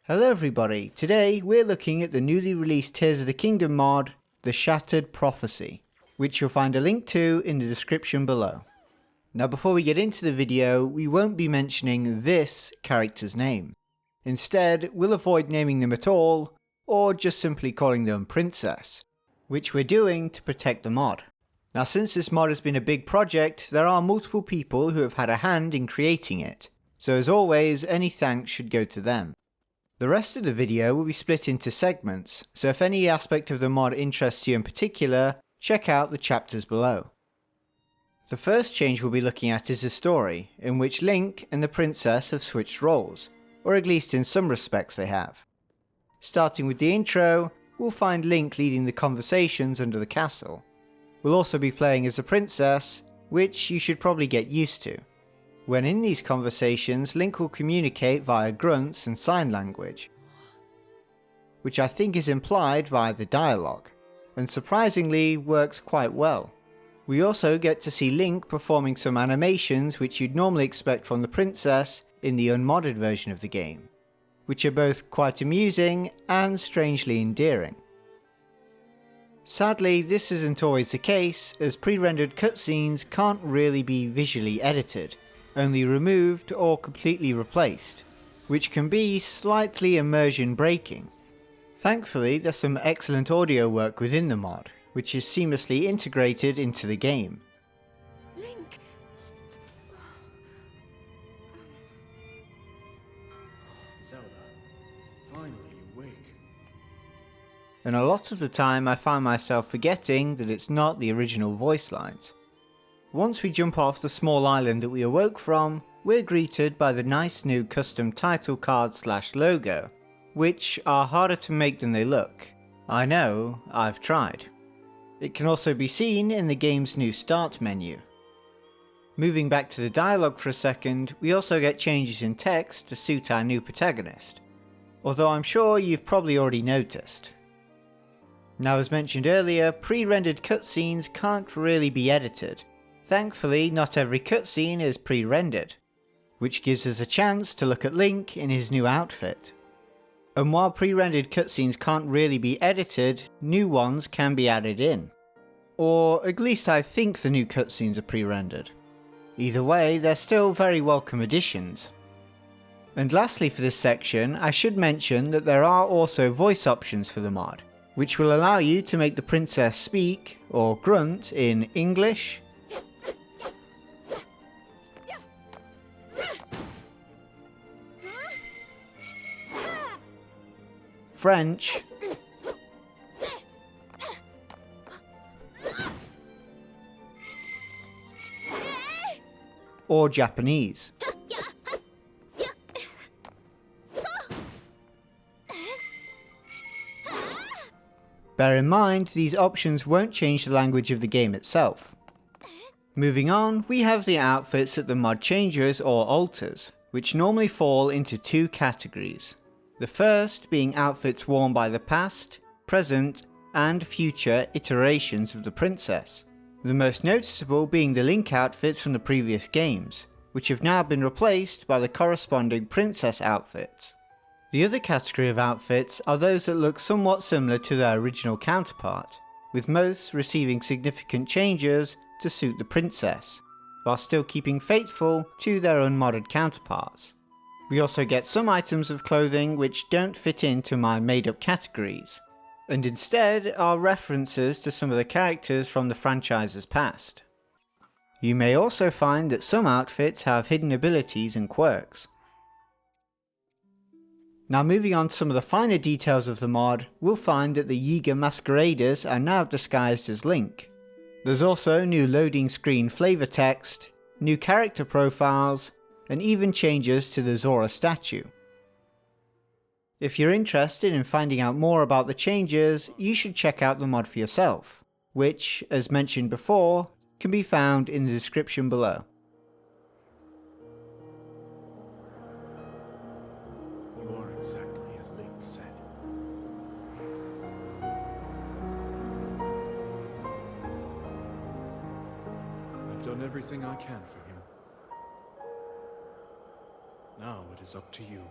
Hello everybody, today we're looking at the newly released Tears of the Kingdom mod, The Shattered Prophecy, which you'll find a link to in the description below. Now before we get into the video, we won't be mentioning this character's name. Instead, we'll avoid naming them at all, or just simply calling them Princess, which we're doing to protect the mod. Now since this mod has been a big project, there are multiple people who have had a hand in creating it, so as always, any thanks should go to them. The rest of the video will be split into segments, so if any aspect of the mod interests you in particular, check out the chapters below. The first change we'll be looking at is the story, in which Link and the princess have switched roles, or at least in some respects they have. Starting with the intro, we'll find Link leading the conversations under the castle. We'll also be playing as the princess, which you should probably get used to. When in these conversations, Link will communicate via grunts and sign language, which I think is implied via the dialogue, and surprisingly works quite well. We also get to see Link performing some animations which you'd normally expect from the princess in the unmodded version of the game, which are both quite amusing and strangely endearing. Sadly, this isn't always the case, as pre-rendered cutscenes can't really be visually edited, only removed or completely replaced, which can be slightly immersion breaking. Thankfully, there's some excellent audio work within the mod, which is seamlessly integrated into the game. Link! Zelda, finally awake. And a lot of the time I find myself forgetting that it's not the original voice lines. Once we jump off the small island that we awoke from, we're greeted by the nice new custom title card / logo, which are harder to make than they look. I know, I've tried. It can also be seen in the game's new start menu. Moving back to the dialogue for a second, we also get changes in text to suit our new protagonist, although I'm sure you've probably already noticed. Now as mentioned earlier, pre-rendered cutscenes can't really be edited. Thankfully, not every cutscene is pre-rendered, which gives us a chance to look at Link in his new outfit. And while pre-rendered cutscenes can't really be edited, new ones can be added in. Or at least I think the new cutscenes are pre-rendered. Either way, they're still very welcome additions. And lastly for this section, I should mention that there are also voice options for the mod, which will allow you to make the princess speak, or grunt, in English, French, or Japanese. Bear in mind, these options won't change the language of the game itself. Moving on, we have the outfits that the mod changes or alters, which normally fall into two categories. The first being outfits worn by the past, present, and future iterations of the princess. The most noticeable being the Link outfits from the previous games, which have now been replaced by the corresponding princess outfits. The other category of outfits are those that look somewhat similar to their original counterpart, with most receiving significant changes to suit the princess, while still keeping faithful to their unmodded counterparts. We also get some items of clothing which don't fit into my made-up categories, and instead are references to some of the characters from the franchise's past. You may also find that some outfits have hidden abilities and quirks. Now moving on to some of the finer details of the mod, we'll find that the Yiga masqueraders are now disguised as Link. There's also new loading screen flavor text, new character profiles, and even changes to the Zora statue. If you're interested in finding out more about the changes, you should check out the mod for yourself, which, as mentioned before, can be found in the description below. You are exactly as Link said. I've done everything I can for him. Now it is up to you.